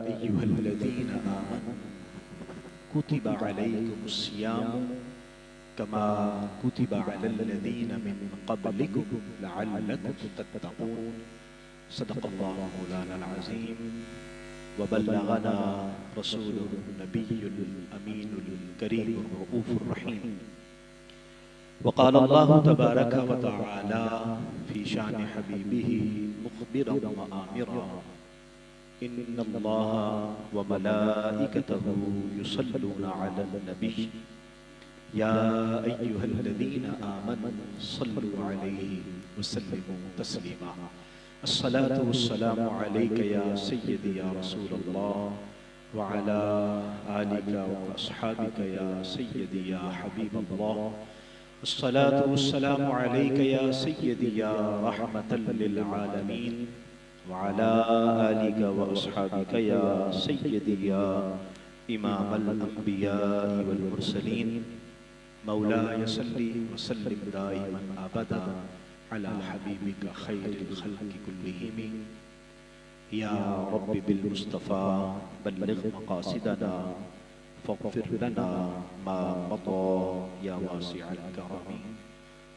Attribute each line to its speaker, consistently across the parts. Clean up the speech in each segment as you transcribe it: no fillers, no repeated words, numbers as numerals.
Speaker 1: أيها الذين آمنوا كتب عليكم الصيام كما كتب على الذين من قبلكم لعلكم تتقون صدق الله مولانا العظيم وبلغنا رسوله النبي الأمين الكريم الرؤوف الرحيم وقال الله تبارك وتعالى في شان حبيبه مخبرا وآمرا إن الله وملائكته يصلون على النبي يا أيها الذين آمنوا صلوا عليه وسلموا تسليما الصلاة والسلام عليك يا سيدي يا رسول الله وعلى آلك وأصحابك يا سيدي يا حبيب الله الصلاة والسلام عليك يا سيدي يا رحمة للعالمين وعلى آلك وأصحابك يا سيدي يا إمام الأنبياء والمرسلين مولاي صل وسلم دائما أبدا على حبيبك خير الخلق كلهم يا رب بالمصطفى بلغ مقاصدنا فاغفر لنا ما مضى يا واسع الكرم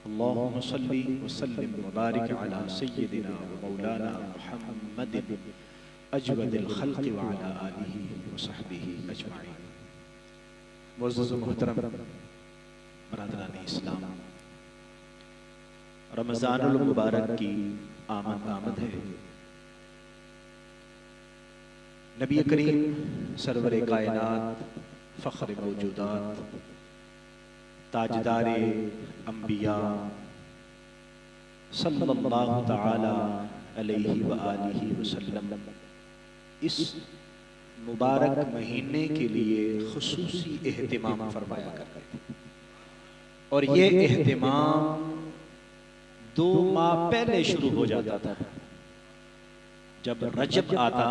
Speaker 1: اللهم صل وسلم وبارك على سيدنا ومولانا محمد أجود الخلق وعلى آله وصحبه أجمعين معزز و محترم برادران اسلام، رمضان المبارک کی آمد ہے۔ نبی کریم سرور کائنات، فخر موجودات، تاجدار انبیاء صلی اللہ تعالی علیہ وآلہ وسلم اس مبارک مہینے کے لیے خصوصی اہتمام فرمایا کرتے تھے، اور یہ اہتمام 2 ماہ پہلے شروع ہو جاتا تھا۔ جب رجب آتا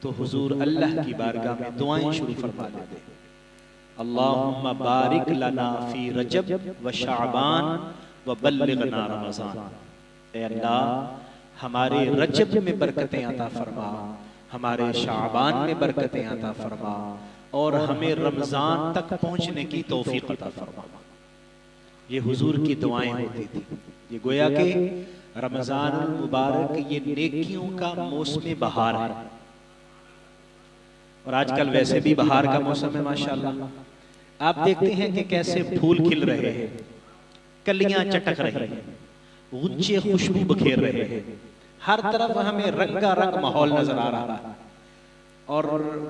Speaker 1: تو حضور اللہ کی بارگاہ میں دعائیں شروع فرما دیتے، اللہم بارک لنا فی رجب و شعبان و بلغنا رمضان، اے اللہ ہمارے رجب میں برکتیں عطا فرما، ہمارے شعبان میں برکتیں عطا فرما، اور ہمیں رمضان تک پہنچنے کی توفیق عطا فرما۔ یہ حضور کی دعائیں ہوتی تھی۔ یہ گویا کہ رمضان المبارک یہ نیکیوں کا موسم بہار ہے، اور آج کل ویسے بھی بہار کا موسم ہے ماشاءاللہ۔ آپ دیکھتے ہیں کہ کیسے پھول کھل رہے ہیں، کلیاں چٹک رہی ہیں، غنچے خوشبو بکھیر رہے ہیں، ہر طرف ہمیں رنگا رنگ ماحول نظر آ رہا ہے، اور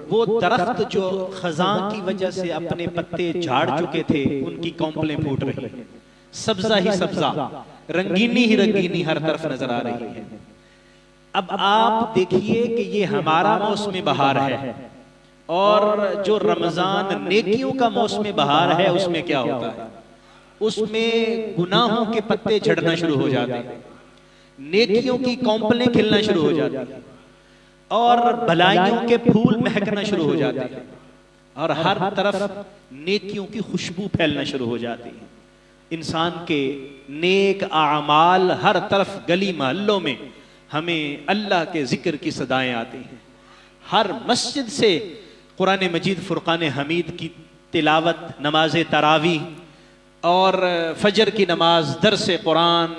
Speaker 1: وہ درخت جو خزاں کی وجہ سے اپنے پتے جھاڑ چکے تھے ان کی کونپلیں پھوٹ رہی ہیں، سبزہ ہی سبزہ، رنگینی ہی رنگینی ہر طرف نظر آ رہی ہے۔ اب آپ دیکھیے کہ یہ ہمارا موسم بہار ہے، اور جو رمضان نیکیوں کا موسم بہار ہے اس میں کیا ہوتا ہے؟ اس میں گناہوں کے پتے جھڑنا شروع ہو جاتے ہیں، نیکیوں کی کونپلیں کھلنا شروع ہو جاتی ہیں، اور بھلائیوں کے پھول مہکنا شروع ہو جاتے ہیں، اور ہر طرف نیکیوں کی خوشبو پھیلنا شروع ہو جاتی ہے۔ انسان کے نیک اعمال ہر طرف گلی محلوں میں ہمیں اللہ کے ذکر کی صدائیں آتی ہیں، ہر مسجد سے قرآن مجید فرقان حمید کی تلاوت، نماز تراویح اور فجر کی نماز، درس قرآن،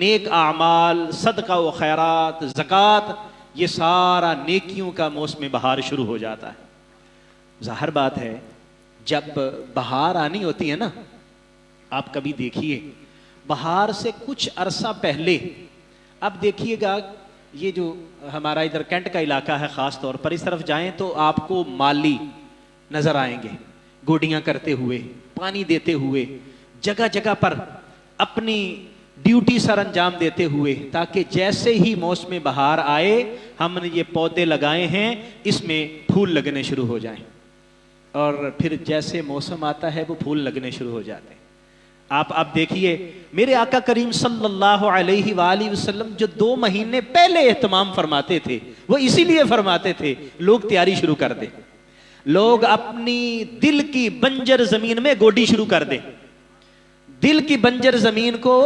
Speaker 1: نیک اعمال، صدقہ و خیرات، زکوٰۃ، یہ سارا نیکیوں کا موسم بہار شروع ہو جاتا ہے۔ ظاہر بات ہے جب بہار آنی ہوتی ہے نا، آپ کبھی دیکھیے بہار سے کچھ عرصہ پہلے، اب دیکھیے گا یہ جو ہمارا ادھر کینٹ کا علاقہ ہے خاص طور پر، اس طرف جائیں تو آپ کو مالی نظر آئیں گے، گوڈیاں کرتے ہوئے، پانی دیتے ہوئے، جگہ جگہ پر اپنی ڈیوٹی سر انجام دیتے ہوئے، تاکہ جیسے ہی موسم بہار آئے ہم نے یہ پودے لگائے ہیں اس میں پھول لگنے شروع ہو جائیں، اور پھر جیسے موسم آتا ہے وہ پھول لگنے شروع ہو جاتے ہیں۔ آپ دیکھیے میرے آقا کریم صلی اللہ علیہ وآلہ وسلم جو 2 مہینے پہلے اہتمام فرماتے تھے، وہ اسی لیے فرماتے تھے لوگ تیاری شروع کر دیں، لوگ اپنی دل کی بنجر زمین میں گوڈی شروع کر دیں، دل کی بنجر زمین کو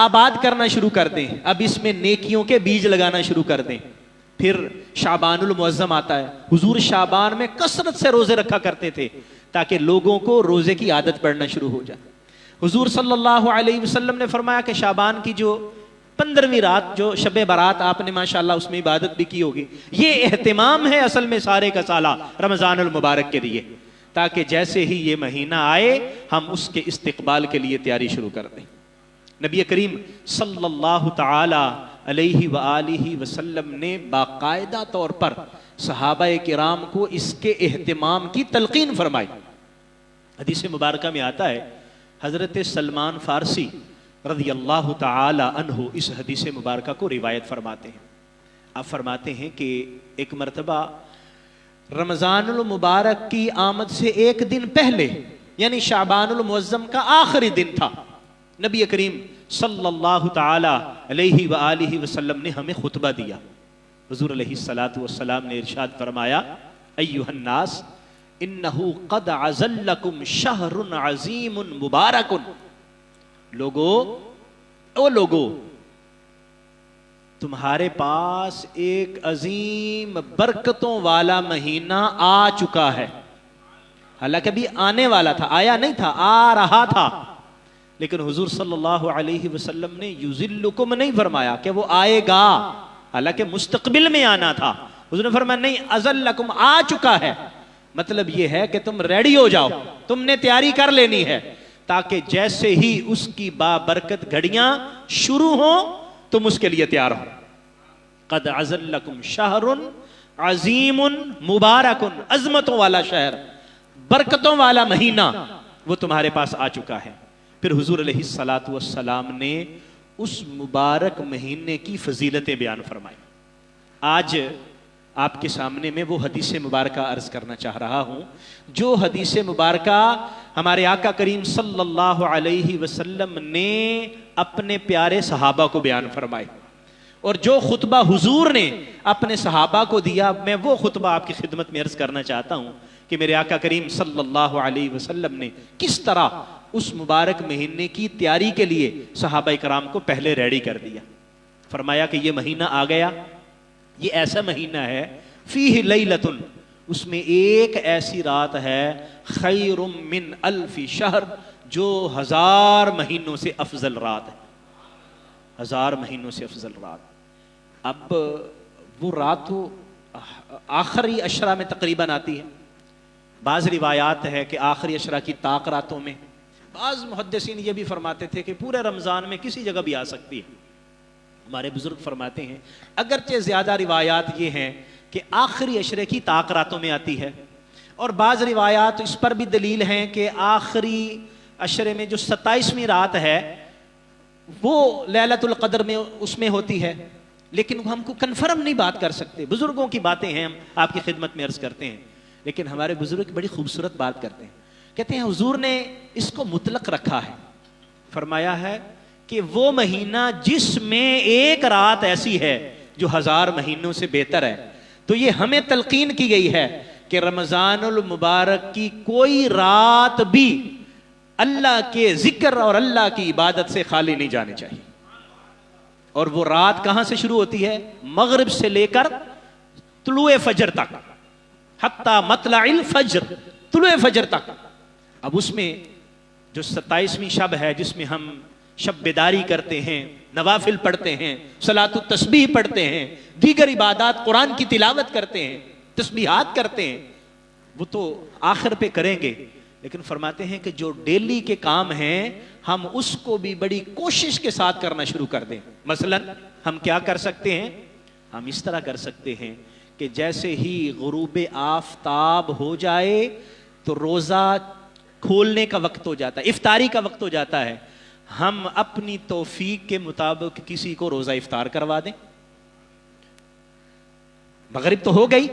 Speaker 1: آباد کرنا شروع کر دیں، اب اس میں نیکیوں کے بیج لگانا شروع کر دیں، پھر شعبان المعظم آتا ہے، حضور شعبان میں کثرت سے روزے رکھا کرتے تھے تاکہ لوگوں کو روزے کی عادت پڑنا شروع ہو جائے۔ حضور صلی اللہ علیہ وسلم نے فرمایا کہ شعبان کی جو 15ویں رات، جو شب برات، آپ نے ماشاءاللہ اس میں عبادت بھی کی ہوگی، یہ اہتمام ہے اصل میں سارے کا سالہ رمضان المبارک کے لیے، تاکہ جیسے ہی یہ مہینہ آئے ہم اس کے استقبال کے لیے تیاری شروع کر دیں۔ نبی کریم صلی اللہ تعالی علیہ وآلہ وسلم نے باقاعدہ طور پر صحابہ کرام کو اس کے اہتمام کی تلقین فرمائی۔ حدیث مبارکہ میں آتا ہے، حضرت سلمان فارسی رضی اللہ تعالی عنہ اس حدیث مبارکہ کو روایت فرماتے ہیں۔ آپ فرماتے ہیں کہ ایک مرتبہ رمضان المبارک کی آمد سے ایک دن پہلے، یعنی شعبان المعظم کا آخری دن تھا، نبی کریم صلی اللہ تعالی علیہ وآلہ وسلم نے ہمیں خطبہ دیا۔ حضور علیہ السلام نے ارشاد فرمایا، ایھا الناس انہو قد عزل لکم شہر عظیم مبارک، لوگو تمہارے پاس ایک عظیم برکتوں والا مہینہ آ چکا ہے۔ حالانکہ ابھی آنے والا تھا، آیا نہیں تھا، آ رہا تھا، لیکن حضور صلی اللہ علیہ وسلم نے یذلکم نہیں فرمایا کہ وہ آئے گا، حالانکہ مستقبل میں آنا تھا۔ حضور نے فرمایا نہیں، ازلکم، آ چکا ہے۔ مطلب یہ ہے کہ تم ریڈی ہو جاؤ، تم نے تیاری کر لینی ہے، تاکہ جیسے ہی اس کی بابرکت گھڑیاں شروع ہوں تم اس کے لیے تیار ہو۔ قد ازلکم شہر عظیم مبارک، عظمتوں والا شہر، برکتوں والا مہینہ وہ تمہارے پاس آ چکا ہے۔ پھر حضور علیہ السلام نے اس مبارک مہینے کی فضیلتیں بیان فرمائی۔ آج آپ کے سامنے میں وہ حدیث مبارکہ عرض کرنا چاہ رہا ہوں جو حدیث مبارکہ ہمارے آقا کریم صلی اللہ علیہ وسلم نے اپنے پیارے صحابہ کو بیان فرمائی، اور جو خطبہ حضور نے اپنے صحابہ کو دیا، میں وہ خطبہ آپ کی خدمت میں عرض کرنا چاہتا ہوں کہ میرے آقا کریم صلی اللہ علیہ وسلم نے کس طرح اس مبارک مہینے کی تیاری کے لیے صحابہ کرام کو پہلے ریڈی کر دیا۔ فرمایا کہ یہ مہینہ آ گیا، یہ ایسا مہینہ ہے، فیہ لیلۃ، اس میں ایک ایسی رات ہے، خیر من الف شہر، جو 1000 مہینوں سے افضل رات ہے، 1000 مہینوں سے افضل رات۔ اب وہ رات تو آخری عشرہ میں تقریباً آتی ہے، بعض روایات ہے کہ آخری عشرہ کی طاق راتوں میں، بعض محدثین یہ بھی فرماتے تھے کہ پورے رمضان میں کسی جگہ بھی آ سکتی ہے۔ ہمارے بزرگ فرماتے ہیں اگرچہ زیادہ روایات یہ ہیں کہ آخری عشرے کی طاق راتوں میں آتی ہے، اور بعض روایات اس پر بھی دلیل ہیں کہ آخری عشرے میں جو 27ویں رات ہے وہ لیلۃ القدر میں اس میں ہوتی ہے، لیکن ہم کو کنفرم نہیں بات کر سکتے، بزرگوں کی باتیں ہیں، ہم آپ کی خدمت میں عرض کرتے ہیں۔ لیکن ہمارے بزرگ بڑی خوبصورت بات کرتے ہیں، کہتے ہیں حضور نے اس کو مطلق رکھا ہے، فرمایا ہے کہ وہ مہینہ جس میں ایک رات ایسی ہے جو 1000 مہینوں سے بہتر ہے۔ تو یہ ہمیں تلقین کی گئی ہے کہ رمضان المبارک کی کوئی رات بھی اللہ کے ذکر اور اللہ کی عبادت سے خالی نہیں جانے چاہیے، اور وہ رات کہاں سے شروع ہوتی ہے؟ مغرب سے لے کر طلوع فجر تک، حتی مطلع الفجر، طلوع فجر تک۔ اب اس میں جو 27ویں شب ہے جس میں ہم شب بیداری کرتے ہیں، نوافل پڑھتے ہیں، صلاۃ التسبیح پڑھتے ہیں، دیگر عبادات، قرآن کی تلاوت کرتے ہیں، تسبیحات کرتے ہیں، وہ تو آخر پہ کریں گے، لیکن فرماتے ہیں کہ جو ڈیلی کے کام ہیں ہم اس کو بھی بڑی کوشش کے ساتھ کرنا شروع کر دیں۔ مثلا ہم کیا کر سکتے ہیں؟ ہم اس طرح کر سکتے ہیں کہ جیسے ہی غروب آفتاب ہو جائے تو روزہ کھولنے کا وقت ہو جاتا ہے، افطاری کا وقت ہو جاتا ہے، ہم اپنی توفیق کے مطابق کسی کو روزہ افطار کروا دیں۔ مغرب تو ہو گئی،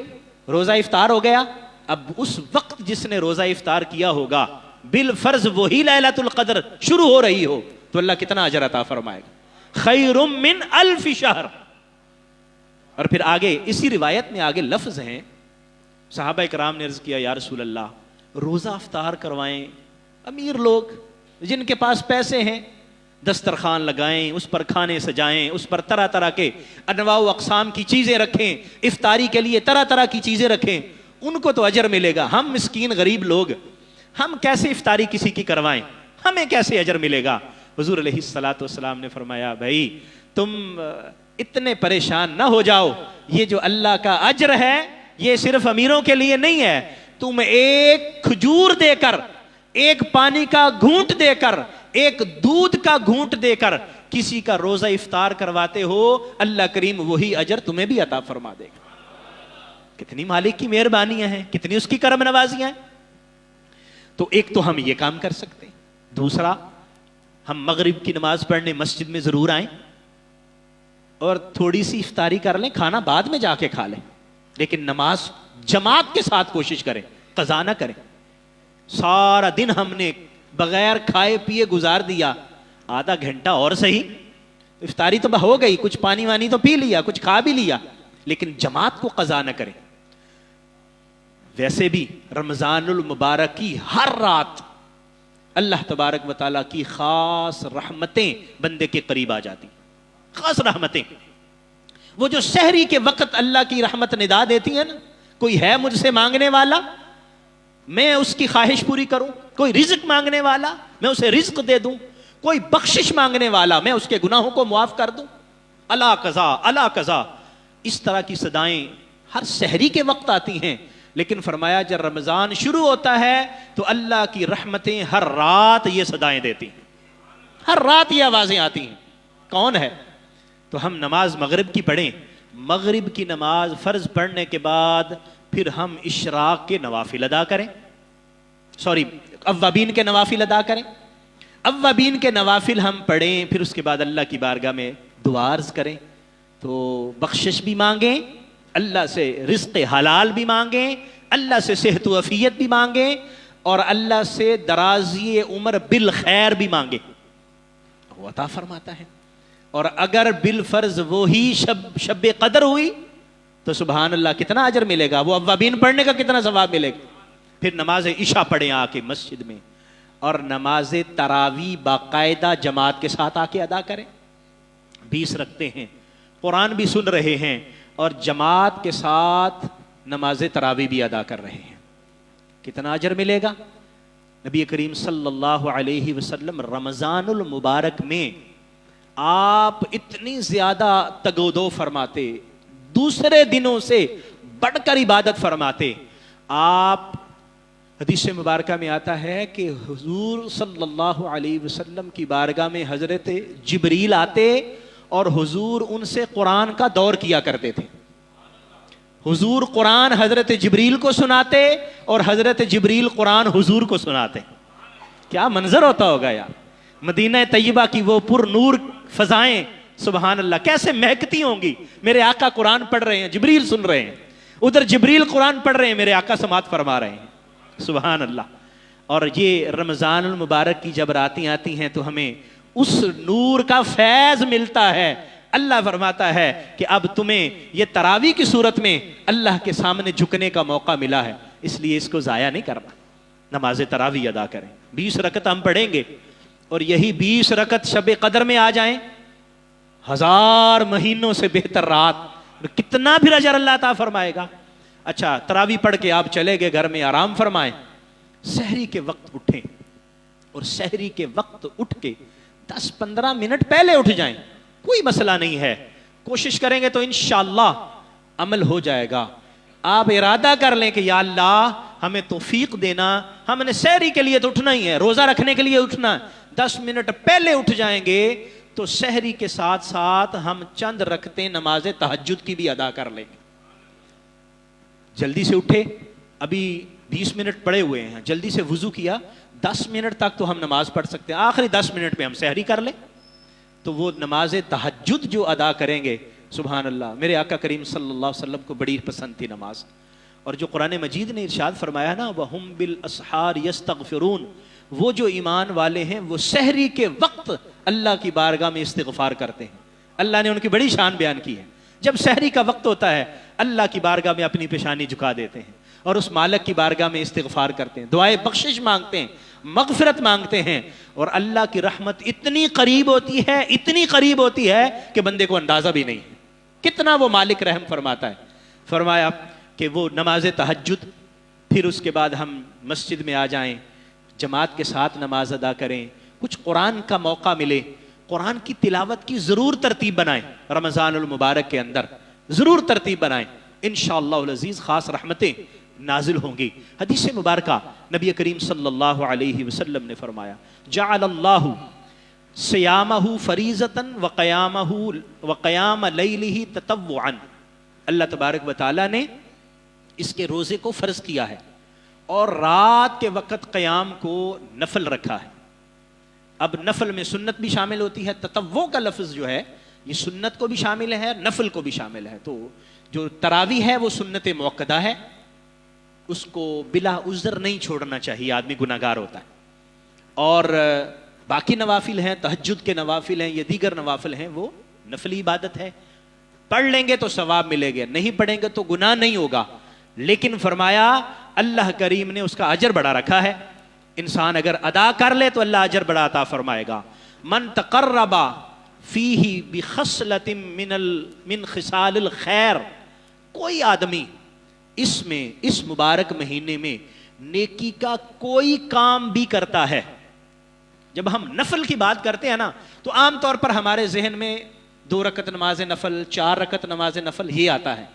Speaker 1: روزہ افطار ہو گیا، اب اس وقت جس نے روزہ افطار کیا ہوگا بالفرض وہی لیلۃ القدر شروع ہو رہی ہو تو اللہ کتنا اجر عطا فرمائے گا، خیر من الف شہر۔ اور پھر آگے اسی روایت میں آگے لفظ ہیں، صحابہ کرام نے عرض کیا یا رسول اللہ روزہ افطار کروائیں، امیر لوگ جن کے پاس پیسے ہیں دسترخوان لگائیں، اس پر کھانے سجائیں، اس پر طرح طرح کے انواع و اقسام کی چیزیں رکھیں، افطاری کے لیے طرح طرح کی چیزیں رکھیں، ان کو تو اجر ملے گا۔ ہم مسکین غریب لوگ، ہم کیسے افطاری کسی کی کروائیں، ہمیں کیسے اجر ملے گا؟ حضور علیہ الصلوۃ والسلام نے فرمایا بھائی تم اتنے پریشان نہ ہو جاؤ، یہ جو اللہ کا اجر ہے یہ صرف امیروں کے لیے نہیں ہے۔ تم ایک کھجور دے کر، ایک پانی کا گھونٹ دے کر، ایک دودھ کا گھونٹ دے کر کسی کا روزہ افطار کرواتے ہو، اللہ کریم وہی اجر تمہیں بھی عطا فرما دے گا۔ کتنی مالک کی مہربانیاں ہیں، کتنی اس کی کرم نوازیاں ہیں۔ تو ایک تو ہم یہ کام کر سکتے ہیں، دوسرا ہم مغرب کی نماز پڑھنے مسجد میں ضرور آئیں اور تھوڑی سی افطاری کر لیں، کھانا بعد میں جا کے کھا لیں، لیکن نماز جماعت کے ساتھ کوشش کریں، قضا نہ کریں۔ سارا دن ہم نے بغیر کھائے پیے گزار دیا، آدھا گھنٹہ اور صحیح افطاری تو ہو گئی، کچھ پانی وانی تو پی لیا، کچھ کھا بھی لیا، لیکن جماعت کو قضا نہ کریں۔ ویسے بھی رمضان المبارک کی ہر رات اللہ تبارک و تعالیٰ کی خاص رحمتیں بندے کے قریب آ جاتی، خاص رحمتیں۔ وہ جو سحری کے وقت اللہ کی رحمت ندا دیتی ہے نا، کوئی ہے مجھ سے مانگنے والا میں اس کی خواہش پوری کروں، کوئی رزق مانگنے والا میں اسے رزق دے دوں، کوئی بخشش مانگنے والا میں اس کے گناہوں کو معاف کر دوں، الا قضا الا قضا، اس طرح کی صدائیں ہر سحری کے وقت آتی ہیں۔ لیکن فرمایا جب رمضان شروع ہوتا ہے تو اللہ کی رحمتیں ہر رات یہ صدائیں دیتی ہیں، ہر رات یہ آوازیں آتی ہیں۔ کون ہے؟ تو ہم نماز مغرب کی پڑھیں، مغرب کی نماز فرض پڑھنے کے بعد پھر ہم اشراق کے نوافل ادا کریں، اوابین کے نوافل ادا کریں، اوابین کے نوافل ہم پڑھیں، پھر اس کے بعد اللہ کی بارگاہ میں دعا عرض کریں، تو بخشش بھی مانگیں، اللہ سے رزق حلال بھی مانگیں، اللہ سے صحت و عافیت بھی مانگیں، اور اللہ سے درازی عمر بالخیر بھی مانگیں، وہ عطا فرماتا ہے۔ اور اگر بالفرض وہی شب قدر ہوئی تو سبحان اللہ کتنا اجر ملے گا، وہ اوابین پڑھنے کا کتنا ثواب ملے گا۔ پھر نماز عشاء پڑھیں آ کے مسجد میں، اور نماز تراویح باقاعدہ جماعت کے ساتھ آ کے ادا کریں، 20 رکھتے ہیں، قرآن بھی سن رہے ہیں اور جماعت کے ساتھ نماز تراویح بھی ادا کر رہے ہیں، کتنا اجر ملے گا۔ نبی کریم صلی اللہ علیہ وسلم رمضان المبارک میں آپ اتنی زیادہ تگودو فرماتے، دوسرے دنوں سے بڑھ کر عبادت فرماتے۔ آپ حدیث مبارکہ میں آتا ہے کہ حضور صلی اللہ علیہ وسلم کی بارگاہ میں حضرت جبریل آتے اور حضور ان سے قرآن کا دور کیا کرتے تھے، حضور قرآن حضرت جبریل کو سناتے اور حضرت جبریل قرآن حضور کو سناتے۔ کیا منظر ہوتا ہوگا یار، مدینہ طیبہ کی وہ پر نور فضائیں، سبحان اللہ کیسے مہکتی ہوں گی۔ میرے آقا قرآن پڑھ رہے ہیں، جبریل سن رہے ہیں، ادھر جبریل قرآن پڑھ رہے ہیں، میرے آقا سماعت فرما رہے ہیں، سبحان اللہ۔ اور یہ رمضان المبارک کی جب راتیں آتی ہیں تو ہمیں اس نور کا فیض ملتا ہے۔ اللہ فرماتا ہے کہ اب تمہیں یہ تراویح کی صورت میں اللہ کے سامنے جھکنے کا موقع ملا ہے، اس لیے اس کو ضائع نہیں کرنا، نماز تراویح ادا کریں۔ 20 رکعت ہم پڑھیں گے، اور یہی 20 رکعت شب قدر میں آ جائیں، 1000 مہینوں سے بہتر رات، کتنا پھر اجر اللہ تعالیٰ فرمائے گا۔ اچھا تراویح پڑھ کے آپ چلے گئے گھر میں، آرام فرمائیں، سحری کے وقت اٹھیں، اور سحری کے وقت اٹھ کے 10-15 منٹ پہلے اٹھ جائیں، کوئی مسئلہ نہیں ہے، کوشش کریں گے تو انشاءاللہ عمل ہو جائے گا۔ آپ ارادہ کر لیں کہ یا اللہ ہمیں توفیق دینا، ہم نے سحری کے لیے تو اٹھنا ہی ہے، روزہ رکھنے کے لیے اٹھنا ہے، 10 منٹ پہلے اٹھ جائیں گے تو سحری کے ساتھ ساتھ ہم چند رکعتیں نماز تہجد کی بھی ادا کر لیں گے۔ جلدی سے اٹھے، ابھی 20 منٹ پڑے ہوئے ہیں، جلدی سے وضو کیا، 10 منٹ تک تو ہم نماز پڑھ سکتے ہیں، آخری 10 منٹ میں ہم سحری کر لیں تو وہ نماز تہجد جو ادا کریں گے، سبحان اللہ، میرے آقا کریم صلی اللہ علیہ وسلم کو بڑی پسند تھی نماز۔ اور جو قرآن مجید نے ارشاد فرمایا نا وَهُمْ بِالْأَسْحَارِ يَسْتَغْفِرُونَ، وہ جو ایمان والے ہیں وہ سحری کے وقت اللہ کی بارگاہ میں استغفار کرتے ہیں۔ اللہ نے ان کی بڑی شان بیان کی ہے، جب سحری کا وقت ہوتا ہے اللہ کی بارگاہ میں اپنی پیشانی جھکا دیتے ہیں اور اس مالک کی بارگاہ میں استغفار کرتے ہیں، دعائے بخشش مانگتے ہیں، مغفرت مانگتے ہیں، اور اللہ کی رحمت اتنی قریب ہوتی ہے، اتنی قریب ہوتی ہے کہ بندے کو اندازہ بھی نہیں ہے کتنا وہ مالک رحم فرماتا ہے۔ فرمایا کہ وہ نماز تہجد، پھر اس کے بعد ہم مسجد میں آ جائیں، جماعت کے ساتھ نماز ادا کریں، کچھ قرآن کا موقع ملے، قرآن کی تلاوت کی ضرور ترتیب بنائیں، رمضان المبارک کے اندر ضرور ترتیب بنائیں، انشاءاللہ العزیز خاص رحمتیں نازل ہوں گی۔ حدیث مبارکہ نبی کریم صلی اللہ علیہ وسلم نے فرمایا جعل اللہ سیامہ فریضۃ وقیام لیلہ تطوعا، اللہ تبارک و تعالیٰ نے اس کے روزے کو فرض کیا ہے اور رات کے وقت قیام کو نفل رکھا ہے۔ اب نفل میں سنت بھی شامل ہوتی ہے، تطوع کا لفظ جو ہے یہ سنت کو بھی شامل ہے، نفل کو بھی شامل ہے۔ تو جو تراویح ہے وہ سنت موقدہ ہے، اس کو بلا عذر نہیں چھوڑنا چاہیے، آدمی گناہگار ہوتا ہے۔ اور باقی نوافل ہیں، تہجد کے نوافل ہیں، یہ دیگر نوافل ہیں، وہ نفلی عبادت ہے، پڑھ لیں گے تو ثواب ملے گا، نہیں پڑھیں گے تو گناہ نہیں ہوگا۔ لیکن فرمایا اللہ کریم نے اس کا اجر بڑھا رکھا ہے، انسان اگر ادا کر لے تو اللہ اجر بڑا عطا فرمائے گا۔ من تقرب فیہ بخصلۃ من خصال الخیر، کوئی آدمی اس مبارک مہینے میں نیکی کا کوئی کام بھی کرتا ہے۔ جب ہم نفل کی بات کرتے ہیں نا تو عام طور پر ہمارے ذہن میں 2 رکعت نماز نفل، 4 رکعت نماز نفل ہی آتا ہے،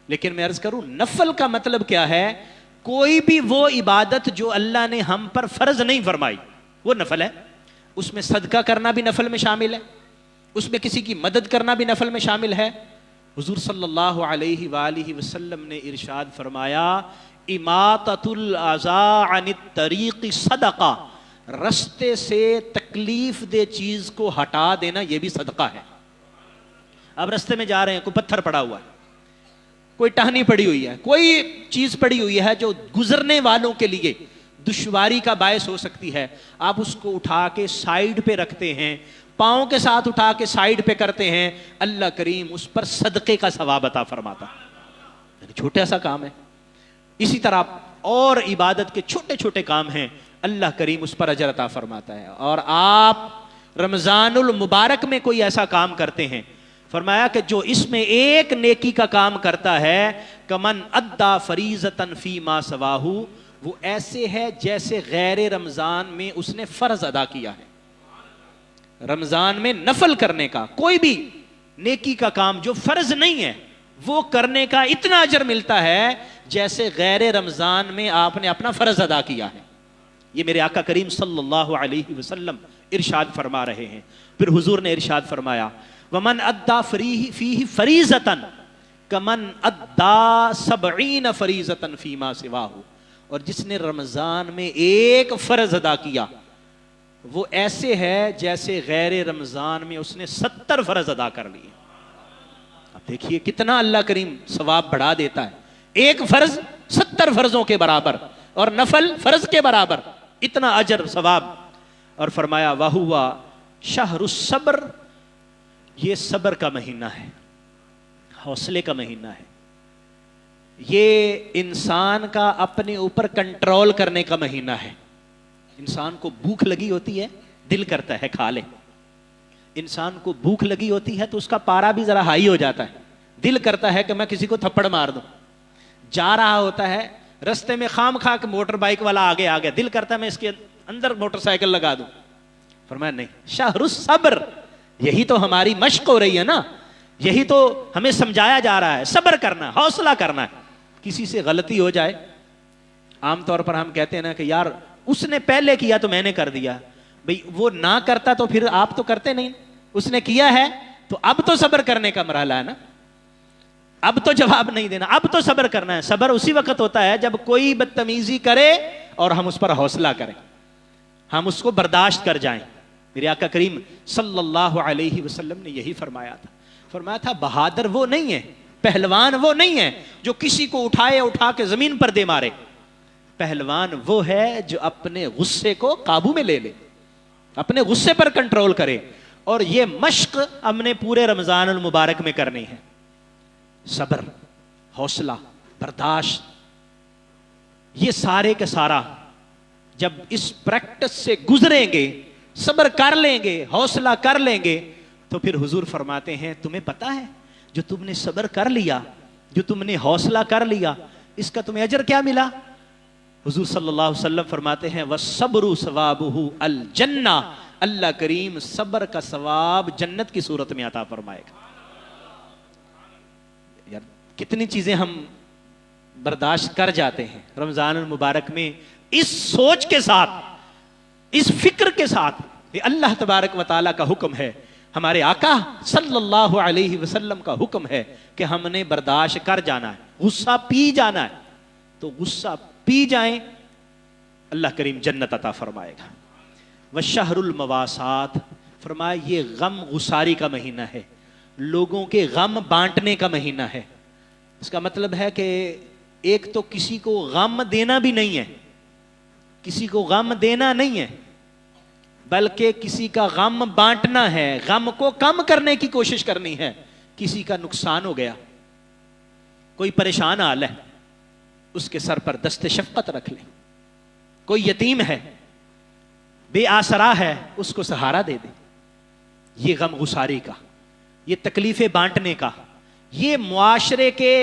Speaker 1: لیکن میں عرض کروں نفل کا مطلب کیا ہے؟ کوئی بھی وہ عبادت جو اللہ نے ہم پر فرض نہیں فرمائی وہ نفل ہے۔ اس میں صدقہ کرنا بھی نفل میں شامل ہے، اس میں کسی کی مدد کرنا بھی نفل میں شامل ہے۔ حضور صلی اللہ علیہ وآلہ وسلم نے ارشاد فرمایا اماطۃ الاذى عن الطریق صدقہ، رستے سے تکلیف دہ چیز کو ہٹا دینا یہ بھی صدقہ ہے۔ اب رستے میں جا رہے ہیں، کوئی پتھر پڑا ہوا ہے، کوئی ٹہنی پڑی ہوئی ہے، کوئی چیز پڑی ہوئی ہے جو گزرنے والوں کے لیے دشواری کا باعث ہو سکتی ہے، آپ اس کو اٹھا کے سائیڈ پہ رکھتے ہیں، پاؤں کے ساتھ اٹھا کے سائیڈ پہ کرتے ہیں، اللہ کریم اس پر صدقے کا ثواب عطا فرماتا ہے۔ چھوٹا سا کام ہے۔ اسی طرح اور عبادت کے چھوٹے چھوٹے کام ہیں، اللہ کریم اس پر اجر عطا فرماتا ہے۔ اور آپ رمضان المبارک میں کوئی ایسا کام کرتے ہیں، فرمایا کہ جو اس میں ایک نیکی کا کام کرتا ہے کمن ادا فریضۃ فیما سواہ، وہ ایسے ہے جیسے غیر رمضان میں اس نے فرض ادا کیا ہے۔ رمضان میں نفل کرنے کا کوئی بھی نیکی کا کام جو فرض نہیں ہے وہ کرنے کا اتنا اجر ملتا ہے جیسے غیر رمضان میں آپ نے اپنا فرض ادا کیا ہے۔ یہ میرے آقا کریم صلی اللہ علیہ وسلم ارشاد فرما رہے ہیں۔ پھر حضور نے ارشاد فرمایا ومن ادا فیہ فریضۃ کمن ادا 70 فریضۃ فیما سواہ، اور جس نے رمضان میں ایک فرض ادا کیا وہ ایسے ہے جیسے غیر رمضان میں اس نے 70 فرض ادا کر لیے۔ اب دیکھیے کتنا اللہ کریم ثواب بڑھا دیتا ہے، ایک فرض 70 فرضوں کے برابر اور نفل فرض کے برابر، اتنا اجر ثواب۔ اور فرمایا وَهُوَ شَهْرُ الصَّبْرِ، یہ صبر کا مہینہ ہے، حوصلے کا مہینہ ہے، یہ انسان کا اپنے اوپر کنٹرول کرنے کا مہینہ ہے۔ انسان کو بھوک لگی ہوتی ہے، دل کرتا ہے کھا لے، انسان کو بھوک لگی ہوتی ہے تو اس کا پارا بھی ذرا ہائی ہو جاتا ہے، دل کرتا ہے کہ میں کسی کو تھپڑ مار دوں۔ جا رہا ہوتا ہے رستے میں خام خواہ کہ موٹر بائک والا آگے آ گیا، دل کرتا ہے میں اس کے اندر موٹر سائیکل لگا دوں۔ فرمایا نہیں، شہر الصبر، یہی تو ہماری مشق ہو رہی ہے نا، یہی تو ہمیں سمجھایا جا رہا ہے، صبر کرنا، حوصلہ کرنا ہے۔ کسی سے غلطی ہو جائے، عام طور پر ہم کہتے ہیں نا کہ یار اس نے پہلے کیا تو میں نے کر دیا، بھئی وہ نہ کرتا تو پھر آپ تو کرتے نہیں، اس نے کیا ہے تو اب تو صبر کرنے کا مرحلہ ہے نا، اب تو جواب نہیں دینا، اب تو صبر کرنا ہے۔ صبر اسی وقت ہوتا ہے جب کوئی بدتمیزی کرے اور ہم اس پر حوصلہ کریں، ہم اس کو برداشت کر جائیں۔ میرے آقا کریم صلی اللہ علیہ وسلم نے یہی فرمایا تھا بہادر وہ نہیں ہے، پہلوان وہ نہیں ہے جو کسی کو اٹھا کے زمین پر دے مارے، پہلوان وہ ہے جو اپنے غصے کو قابو میں لے لے، اپنے غصے پر کنٹرول کرے۔ اور یہ مشق ہم نے پورے رمضان المبارک میں کرنی ہے، صبر، حوصلہ، برداشت، یہ سارے کا سارا جب اس پریکٹس سے گزریں گے، صبر کر لیں گے، حوصلہ کر لیں گے، تو پھر حضور فرماتے ہیں تمہیں پتا ہے جو تم نے صبر کر لیا، جو تم نے حوصلہ کر لیا، اس کا تمہیں اجر کیا ملا؟ حضور صلی اللہ علیہ وسلم فرماتے ہیں وَالصَّبْرُ ثَوَابُهُ الْجَنَّةُ، اللہ کریم صبر کا ثواب جنت کی صورت میں عطا فرمائے گا۔ یار کتنی چیزیں ہم برداشت کر جاتے ہیں رمضان المبارک میں، اس سوچ کے ساتھ، اس فکر کے ساتھ کہ اللہ تبارک و تعالیٰ کا حکم ہے، ہمارے آقا صلی اللہ علیہ وسلم کا حکم ہے کہ ہم نے برداشت کر جانا ہے، غصہ پی جانا ہے، تو غصہ پی جائیں، اللہ کریم جنت عطا فرمائے گا۔ وشہر المواسات، فرمایا یہ غم گساری کا مہینہ ہے، لوگوں کے غم بانٹنے کا مہینہ ہے۔ اس کا مطلب ہے کہ ایک تو کسی کو غم دینا بھی نہیں ہے، کسی کو غم دینا نہیں ہے، بلکہ کسی کا غم بانٹنا ہے، غم کو کم کرنے کی کوشش کرنی ہے۔ کسی کا نقصان ہو گیا، کوئی پریشان حال ہے، اس کے سر پر دست شفقت رکھ لیں۔ کوئی یتیم ہے، بے آسرا ہے، اس کو سہارا دے دیں۔ یہ غم گساری کا، یہ تکلیفیں بانٹنے کا، یہ معاشرے کے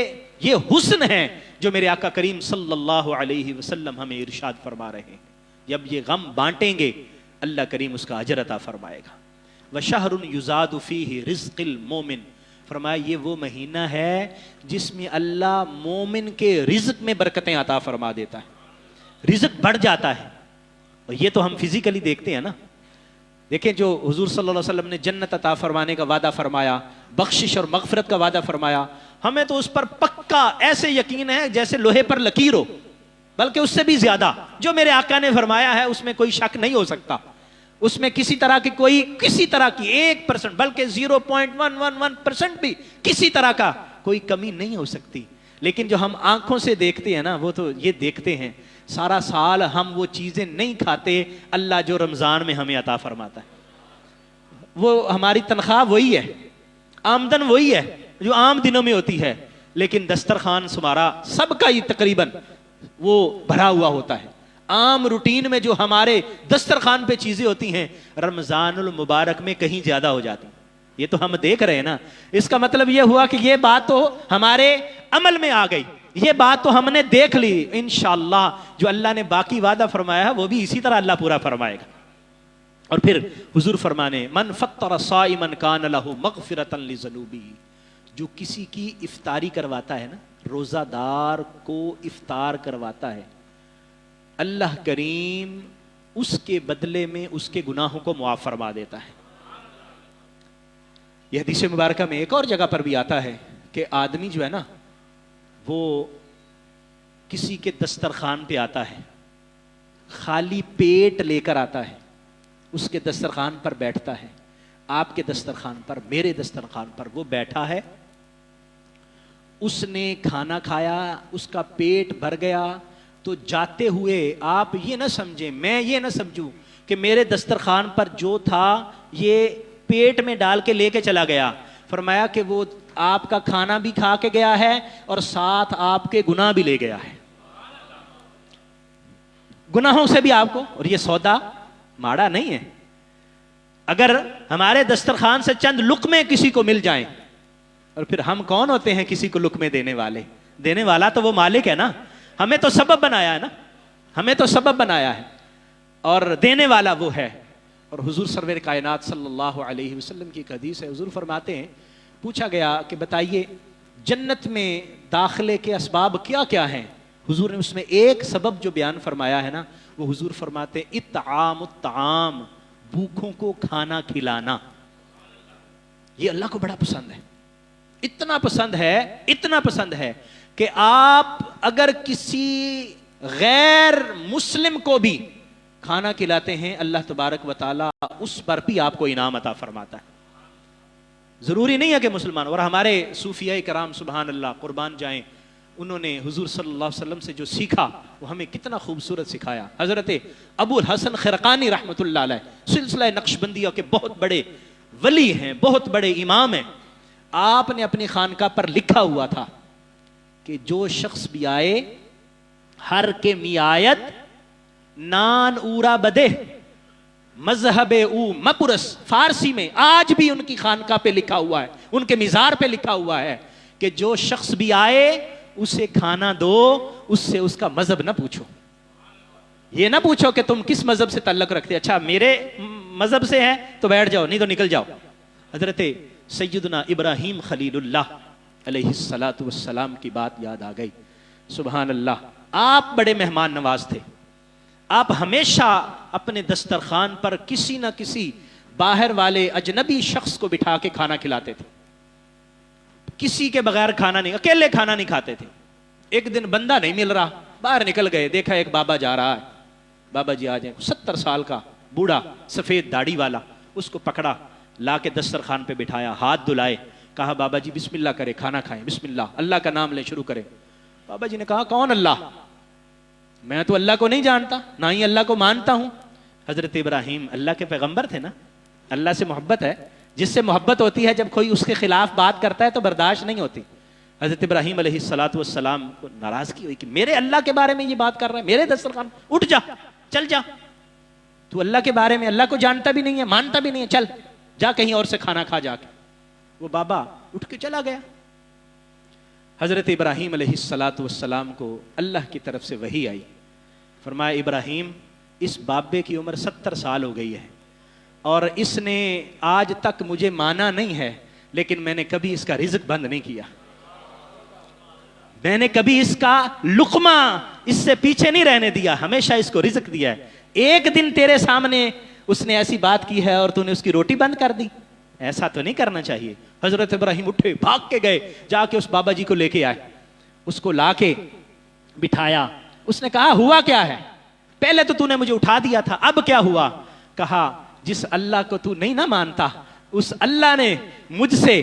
Speaker 1: یہ حسن ہے جو میرے آقا کریم صلی اللہ علیہ وسلم ہمیں ارشاد فرما رہے ہیں۔ جب یہ غم بانٹیں گے اللہ کریم اس کا اجر عطا فرمائے گا۔ وَشَهْرٌ يُزَادُ فِيهِ رِزْقِ الْمُؤْمِنِ، فرمایا یہ وہ مہینہ ہے جس میں اللہ مومن کے رزق میں برکتیں عطا فرما دیتا ہے، رزق بڑھ جاتا ہے۔ اور یہ تو ہم فزیکلی دیکھتے ہیں نا، دیکھیں جو حضور صلی اللہ علیہ وسلم نے جنت عطا فرمانے کا وعدہ فرمایا، بخشش اور مغفرت کا وعدہ فرمایا، ہمیں تو اس پر پکا ایسے یقین ہے جیسے لوہے پر لکیر ہو، بلکہ اس سے بھی زیادہ جو میرے آقا نے فرمایا ہے اس میں کوئی شک نہیں ہو سکتا، اس میں کسی طرح کی 1% بلکہ 0.111% بھی کسی طرح کا کوئی کمی نہیں ہو سکتی۔ لیکن جو ہم آنکھوں سے دیکھتے ہیں نا، وہ تو یہ دیکھتے ہیں سارا سال ہم وہ چیزیں نہیں کھاتے اللہ جو رمضان میں ہمیں عطا فرماتا ہے، وہ ہماری تنخواہ وہی ہے، آمدن وہی ہے جو عام دنوں میں ہوتی ہے، لیکن دسترخوان ہمارا سب کا ہی تقریباً وہ بھرا ہوا ہوتا ہے۔ عام روٹین میں جو ہمارے دسترخوان پہ چیزیں ہوتی ہیں رمضان المبارک میں کہیں زیادہ ہو جاتی ہیں۔ یہ تو ہم دیکھ رہے ہیں نا، اس کا مطلب یہ ہوا کہ یہ بات تو ہمارے عمل میں آ گئی، یہ بات تو ہم نے دیکھ لی۔ انشاءاللہ جو اللہ نے باقی وعدہ فرمایا ہے وہ بھی اسی طرح اللہ پورا فرمائے گا۔ اور پھر حضور فرمانے من فطر صائما کان لہ مغفرۃ لذنوبہ، جو کسی کی افطاری کرواتا ہے نا، روزہ دار کو افطار کرواتا ہے، اللہ کریم اس کے بدلے میں اس کے گناہوں کو معاف فرما دیتا ہے۔ یہ حدیث مبارکہ میں ایک اور جگہ پر بھی آتا ہے کہ آدمی جو ہے نا وہ کسی کے دسترخوان پہ آتا ہے، خالی پیٹ لے کر آتا ہے، اس کے دسترخوان پر بیٹھتا ہے، آپ کے دسترخوان پر، میرے دسترخوان پر وہ بیٹھا ہے، اس نے کھانا کھایا، اس کا پیٹ بھر گیا، تو جاتے ہوئے آپ یہ نہ سمجھیں، میں یہ نہ سمجھوں کہ میرے دسترخوان پر جو تھا یہ پیٹ میں ڈال کے لے کے چلا گیا۔ فرمایا کہ وہ آپ کا کھانا بھی کھا کے گیا ہے اور ساتھ آپ کے گناہ بھی لے گیا ہے، گناہوں سے بھی آپ کو۔ اور یہ سودا ماڑا نہیں ہے۔ اگر ہمارے دسترخوان سے چند لقمے کسی کو مل جائیں، اور پھر ہم کون ہوتے ہیں کسی کو لقمے دینے والے؟ دینے والا تو وہ مالک ہے نا، ہمیں تو سبب بنایا ہے نا، ہمیں تو سبب بنایا ہے، اور دینے والا وہ ہے۔ اور حضور سرور کائنات صلی اللہ علیہ وسلم کی ایک حدیث ہے، حضور فرماتے ہیں پوچھا گیا کہ بتائیے جنت میں داخلے کے اسباب کیا کیا ہیں؟ حضور نے اس میں ایک سبب جو بیان فرمایا ہے نا، وہ حضور فرماتے ہیں اطعام الطعام، بھوکوں کو کھانا کھلانا۔ یہ اللہ کو بڑا پسند ہے، اتنا پسند ہے کہ آپ اگر کسی غیر مسلم کو بھی کھانا کھلاتے ہیں اللہ تبارک و تعالیٰ اس پر بھی آپ کو انعام عطا فرماتا ہے۔ ضروری نہیں ہے کہ مسلمان، اور ہمارے صوفیاء کرام سبحان اللہ قربان جائیں، انہوں نے حضور صلی اللہ علیہ وسلم سے جو سیکھا وہ ہمیں کتنا خوبصورت سکھایا۔ حضرت ابو الحسن خرقانی رحمۃ اللہ علیہ سلسلہ نقشبندیہ کے بہت بڑے ولی ہیں، بہت بڑے امام ہیں۔ آپ نے اپنی خانقاہ پر لکھا ہوا تھا کہ جو شخص بھی آئے ہر کے میایت نان اورا بدے مذہب او مپرس، فارسی میں آج بھی ان کی خانقاہ پہ لکھا ہوا ہے، ان کے مزار پہ لکھا ہوا ہے کہ جو شخص بھی آئے اسے کھانا دو، اس سے اس کا مذہب نہ پوچھو. یہ نہ پوچھو کہ تم کس مذہب سے تعلق رکھتے، اچھا میرے مذہب سے ہے تو بیٹھ جاؤ، نہیں تو نکل جاؤ. حضرت سیدنا ابراہیم خلیل اللہ علیہ الصلاۃ والسلام کی بات یاد آ گئی. سبحان اللہ، آپ بڑے مہمان نواز تھے. آپ ہمیشہ اپنے دسترخوان پر کسی نہ کسی باہر والے اجنبی شخص کو بٹھا کے کھانا کھلاتے تھے. کسی کے بغیر کھانا نہیں، اکیلے کھانا نہیں کھاتے تھے. ایک دن بندہ نہیں مل رہا، باہر نکل گئے، دیکھا ایک بابا جا رہا ہے. بابا جی آ جائیں، 70 سال کا بوڑھا سفید داڑھی والا. اس کو پکڑا، لا کے دسترخوان پہ بٹھایا، ہاتھ دھلائے، کہا بابا جی بسم اللہ کرے، کھانا کھائیں، بسم اللہ، اللہ کا نام لیں، شروع کریں. بابا جی نے کہا کون اللہ؟ میں تو اللہ کو نہیں جانتا، نہ ہی اللہ کو مانتا ہوں. حضرت ابراہیم اللہ کے پیغمبر تھے نا، اللہ سے محبت ہے. جس سے محبت ہوتی ہے جب کوئی اس کے خلاف بات کرتا ہے تو برداشت نہیں ہوتی. حضرت ابراہیم علیہ الصلاۃ والسلام کو ناراضگی ہوئی کہ میرے اللہ کے بارے میں یہ بات کر رہا ہے، میرے دسترخوان، اٹھ جا، چل جا، تو اللہ کے بارے میں اللہ کو جانتا بھی نہیں ہے، مانتا بھی نہیں ہے، چل جا کہیں اور سے کھانا کھا جا کے. وہ بابا اٹھ کے چلا گیا. حضرت ابراہیم علیہ الصلاۃ والسلام کو اللہ کی طرف سے وحی آئی. فرمایا ابراہیم، اس بابے کی عمر 70 سال ہو گئی ہے اور اس نے آج تک مجھے مانا نہیں ہے، لیکن میں نے کبھی اس کا رزق بند نہیں کیا، میں نے کبھی اس کا لقمہ اس سے پیچھے نہیں رہنے دیا، ہمیشہ اس کو رزق دیا ہے. ایک دن تیرے سامنے اس نے ایسی بات کی ہے اور تو نے اس کی روٹی بند کر دی، ایسا تو نہیں کرنا چاہیے. حضرت ابراہیم اٹھے، بھاگ کے گئے، جا کے اس بابا جی کو لے کے آئے، اس کو لا کے بٹھایا. اس نے کہا ہوا کیا ہے؟ پہلے تو نے مجھے اٹھا دیا تھا، اب کیا ہوا؟ کہا جس اللہ کو تو نہیں نہ مانتا، اس اللہ نے مجھ سے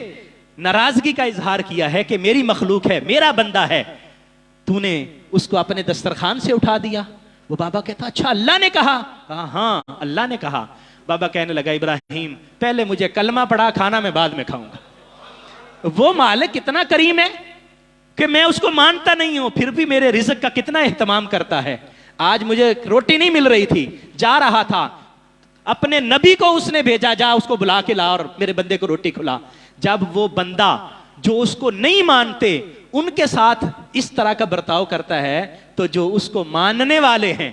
Speaker 1: ناراضگی کا اظہار کیا ہے کہ میری مخلوق ہے، میرا بندہ ہے، تو نے اس کو اپنے دسترخوان سے اٹھا دیا. وہ بابا کہتا اچھا اللہ نے کہا؟ ہاں اللہ نے کہا. بابا کہنے لگا ابراہیم پہلے مجھے کلمہ پڑھا، کھانا میں بعد میں کھاؤں گا. وہ مالک کتنا کریم ہے کہ میں اس کو مانتا نہیں ہوں، پھر بھی میرے رزق کا کتنا اہتمام کرتا ہے. آج مجھے روٹی نہیں مل رہی تھی، جا رہا تھا، اپنے نبی کو اس نے بھیجا، جا اس کو بلا کے لا اور میرے بندے کو روٹی کھلا. جب وہ بندہ جو اس کو نہیں مانتے ان کے ساتھ اس طرح کا برتاؤ کرتا ہے تو جو اس کو ماننے والے ہیں،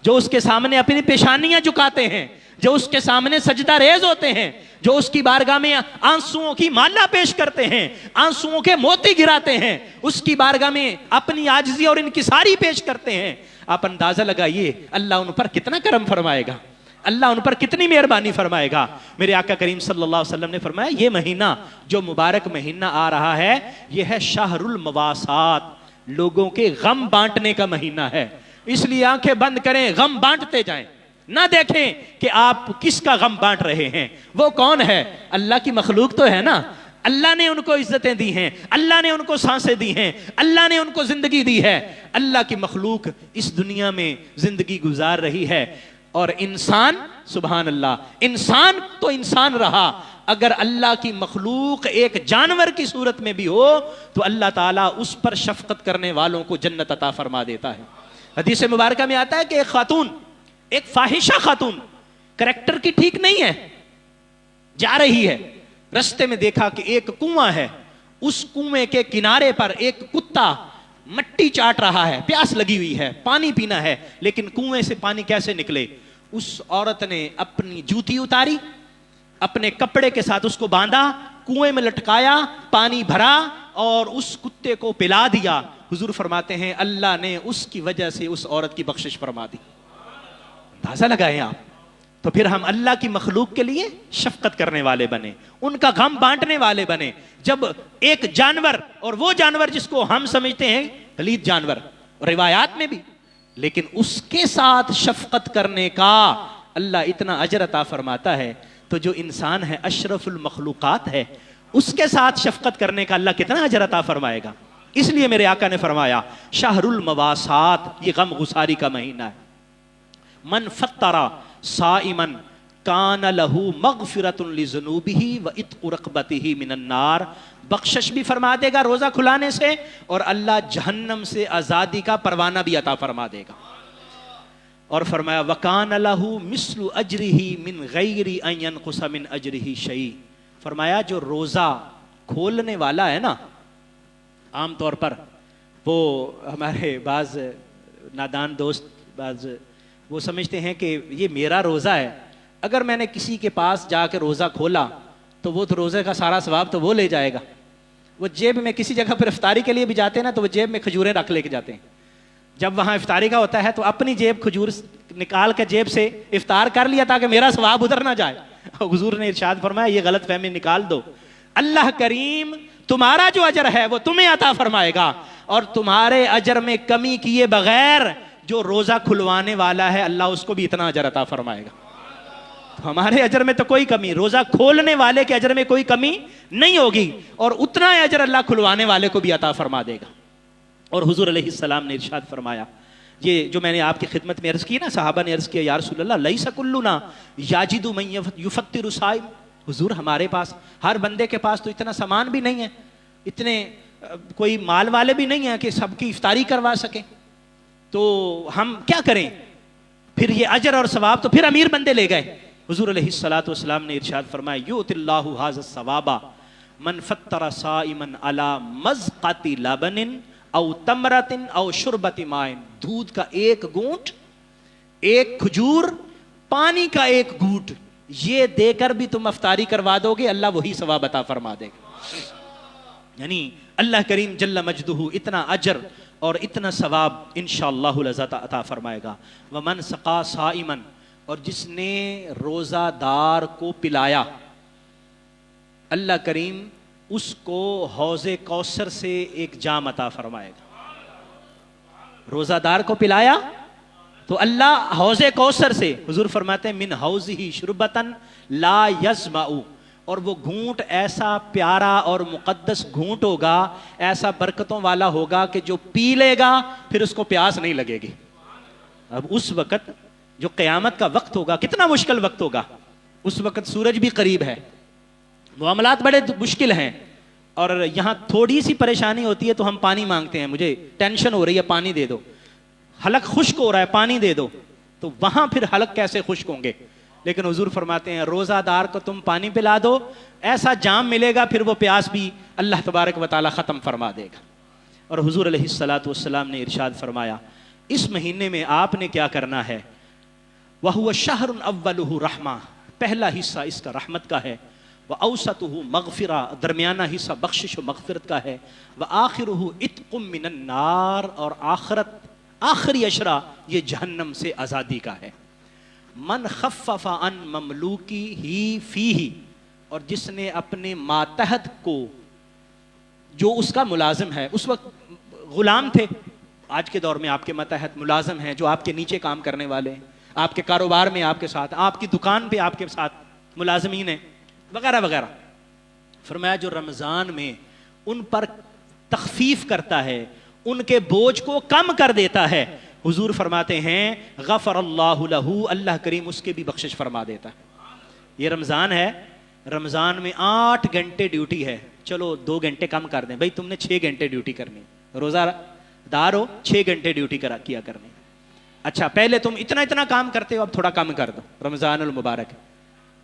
Speaker 1: جو اس کے سامنے اپنی پیشانیاں جھکاتے ہیں، جو اس کے سامنے سجدہ ریز ہوتے ہیں، جو اس کی بارگاہ میں آنسوؤں کی مالا پیش کرتے ہیں، آنسوؤں کے موتی گراتے ہیں، اس کی بارگاہ میں اپنی عاجزی اور انکساری پیش کرتے ہیں، آپ اندازہ لگائیے اللہ ان پر کتنا کرم فرمائے گا، اللہ ان پر کتنی مہربانی فرمائے گا. میرے آقا کریم صلی اللہ علیہ وسلم نے فرمایا یہ مہینہ جو مبارک مہینہ آ رہا ہے یہ ہے شہر المواسات، لوگوں کے غم بانٹنے کا مہینہ ہے. اس لیے آنکھیں بند کریں، غم بانٹتے جائیں، نہ دیکھیں کہ آپ کس کا غم بانٹ رہے ہیں. وہ کون ہے؟ اللہ کی مخلوق تو ہے نا. اللہ نے ان کو عزتیں دی ہیں، اللہ نے ان کو سانسیں دی ہیں، اللہ نے ان کو زندگی دی ہے. اللہ کی مخلوق اس دنیا میں زندگی گزار رہی ہے اور انسان، سبحان اللہ، انسان تو انسان رہا، اگر اللہ کی مخلوق ایک جانور کی صورت میں بھی ہو تو اللہ تعالیٰ اس پر شفقت کرنے والوں کو جنت عطا فرما دیتا ہے. حدیث مبارکہ میں آتا ہے کہ ایک خاتون، ایک فاحشہ خاتون، کریکٹر کی ٹھیک نہیں ہے، جا رہی ہے، رستے میں دیکھا کہ ایک کنواں ہے، اس کنویں کے کنارے پر ایک کتا مٹی چاٹ رہا ہے، پیاس لگی ہوئی ہے، پانی پینا ہے، لیکن کنویں سے پانی کیسے نکلے؟ اس عورت نے اپنی جوتی اتاری، اپنے کپڑے کے ساتھ اس کو باندھا، کنویں میں لٹکایا، پانی بھرا اور اس کتے کو پلا دیا. حضور فرماتے ہیں اللہ نے اس کی وجہ سے اس عورت کی بخشش فرما دی. اندازہ لگائیں آپ. تو پھر ہم اللہ کی مخلوق کے لیے شفقت کرنے والے بنے، ان کا غم بانٹنے والے بنے. جب ایک جانور، اور وہ جانور جس کو ہم سمجھتے ہیں پلید جانور روایات میں بھی، لیکن اس کے ساتھ شفقت کرنے کا اللہ اتنا اجر عطا فرماتا ہے، تو جو انسان ہے اشرف المخلوقات ہے، اس کے ساتھ شفقت کرنے کا اللہ کتنا اجر عطا فرمائے گا. اس لیے میرے آقا نے فرمایا شہر المواسات، یہ غم گساری کا مہینہ ہے. من فطر صائمن کان لہ مغفرۃ لذنوبہ وعتق رقبتہ من النار، بخشش بھی فرما دے گا روزہ کھلانے سے، اور اللہ جہنم سے آزادی کا پروانہ بھی عطا فرما دے گا۔ اور فرمایا وَكَانَ لَهُ مِثْلُ أَجْرِهِ مِنْ غَيْرِ أَنْ يَنْقُصَ مِنْ أَجْرِهِ شَيْءٍ۔ فرمایا جو روزہ کھولنے والا ہے نا، عام طور پر وہ ہمارے بعض نادان دوست بعض وہ سمجھتے ہیں کہ یہ میرا روزہ ہے، اگر میں نے کسی کے پاس جا کے روزہ کھولا تو وہ تو روزے کا سارا ثواب تو وہ لے جائے گا۔ وہ جیب میں کسی جگہ پر افطاری کے لیے بھی جاتے ہیں نا، تو وہ جیب میں کھجوریں رکھ لے کے جاتے ہیں، جب وہاں افطاری کا ہوتا ہے تو اپنی جیب کھجور نکال کے جیب سے افطار کر لیا تاکہ میرا ثواب ادھر نہ جائے۔ حضور نے ارشاد فرمایا یہ غلط فہمی نکال دو، اللہ کریم تمہارا جو اجر ہے وہ تمہیں عطا فرمائے گا، اور تمہارے اجر میں کمی کیے بغیر جو روزہ کھلوانے والا ہے اللہ اس کو بھی اتنا اجر عطا فرمائے گا۔ ہمارے اجر میں تو کوئی کمی، روزہ کھولنے والے کے اجر میں کوئی کمی نہیں ہوگی، اور اتنا اجر اللہ کھلوانے والے کو بھی عطا فرما دے گا۔ اور حضور علیہ السلام نے ارشاد فرمایا، یہ جو میں نے آپ کی خدمت میں عرض کی نا، صحابہ نے عرض کیا یا رسول اللہ لیس کلنا یاجد من یفطر صائم، حضور ہمارے پاس ہر بندے کے پاس تو اتنا سامان بھی نہیں ہے، اتنے کوئی مال والے بھی نہیں ہیں کہ سب کی افطاری کروا سکیں، تو ہم کیا کریں؟ پھر یہ اجر اور ثواب تو پھر امیر بندے لے گئے۔ حضور علیہ الصلوۃ والسلام نے ارشاد فرمایا یؤتی اللہ ھذا الثواب من فطر صائما علی مزقۃ لبن او تمرۃ او شربۃ ماء، دودھ کا ایک گھونٹ، ایک کھجور، پانی کا ایک گھونٹ، یہ دے کر بھی تم افطاری کروا دو گے اللہ وہی ثواب عطا فرما دے گا۔ یعنی اللہ کریم جل مجدہ اتنا اجر اور اتنا ثواب انشاءاللہ العزت عطا فرمائے گا۔ ومن سقا صائما، اور جس نے روزہ دار کو پلایا، اللہ کریم اس کو حوض کوثر سے ایک جام عطا فرمائے گا۔ روزہ دار کو پلایا تو اللہ حوض کوثر سے، حضور فرماتے ہیں من حوضہ شربتن لا یظمأ، اور وہ گھونٹ ایسا پیارا اور مقدس گھونٹ ہوگا، ایسا برکتوں والا ہوگا کہ جو پی لے گا پھر اس کو پیاس نہیں لگے گی۔ اب اس وقت جو قیامت کا وقت ہوگا کتنا مشکل وقت ہوگا، اس وقت سورج بھی قریب ہے، معاملات بڑے مشکل ہیں، اور یہاں تھوڑی سی پریشانی ہوتی ہے تو ہم پانی مانگتے ہیں، مجھے ٹینشن ہو رہی ہے پانی دے دو، حلق خشک ہو رہا ہے پانی دے دو، تو وہاں پھر حلق کیسے خشک ہوں گے؟ لیکن حضور فرماتے ہیں روزہ دار کو تم پانی پلا دو، ایسا جام ملے گا پھر وہ پیاس بھی اللہ تبارک و تعالی ختم فرما دے گا۔ اور حضور علیہ الصلوۃ والسلام نے ارشاد فرمایا اس مہینے میں آپ نے کیا کرنا ہے، وَهُوَ شَهْرٌ أَوَّلُهُ رَحْمَةٌ، پہلا حصہ اس کا رحمت کا ہے، وَأَوْسَطُهُ مغفرہ، درمیانہ حصہ بخشش و مغفرت کا ہے، وَآخِرُهُ عِتْقٌ مِّنَ النَّارِ، اور آخری اشرا یہ جہنم سے آزادی کا ہے۔ من خفف عن مملوکی ہی فیہ، اور جس نے اپنے ماتحت کو، جو اس کا ملازم ہے، اس وقت غلام تھے، آج کے دور میں آپ کے ماتحت ملازم ہیں جو آپ کے نیچے کام کرنے والے ہیں، آپ کے کاروبار میں آپ کے ساتھ، آپ کی دکان پہ آپ کے ساتھ ملازمین ہیں وغیرہ وغیرہ۔ فرمایا جو رمضان میں ان پر تخفیف کرتا ہے، ان کے بوجھ کو کم کر دیتا ہے، حضور فرماتے ہیں غفر اللہ لہ، اللہ کریم اس کے بھی بخشش فرما دیتا ہے۔ یہ رمضان ہے، رمضان میں 8 گھنٹے ڈیوٹی ہے، چلو 2 گھنٹے کم کر دیں، بھائی تم نے 6 گھنٹے ڈیوٹی کرنی، روزہ دار ہو 6 گھنٹے ڈیوٹی کیا کرنی، اچھا پہلے تم اتنا کام کرتے ہو اب تھوڑا کم کر دو، رمضان المبارک،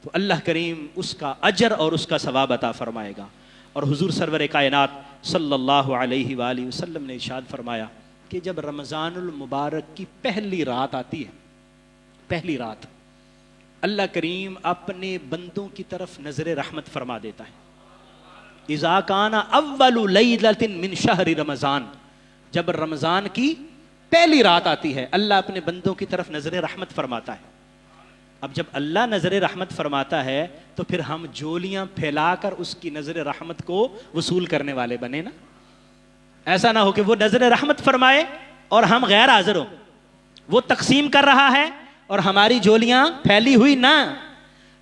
Speaker 1: تو اللہ کریم اس کا اجر اور اس کا ثواب عطا فرمائے گا۔ اور حضور سرور کائنات صلی اللہ علیہ وآلہ وسلم نے ارشاد فرمایا کہ جب رمضان المبارک کی پہلی رات آتی ہے، پہلی رات، اللہ کریم اپنے بندوں کی طرف نظر رحمت فرما دیتا ہے۔ اذا کان اول لیلۃ من شہر رمضان، جب رمضان کی پہلی رات آتی ہے اللہ اپنے بندوں کی طرف نظر رحمت فرماتا ہے۔ اب جب اللہ نظر رحمت فرماتا ہے تو پھر ہم جولیاں پھیلا کر اس کی نظر رحمت کو وصول کرنے والے بنے نا، ایسا نہ ہو کہ وہ نظر رحمت فرمائے اور ہم غیر حاضر ہوں، وہ تقسیم کر رہا ہے اور ہماری جولیاں پھیلی ہوئی نہ،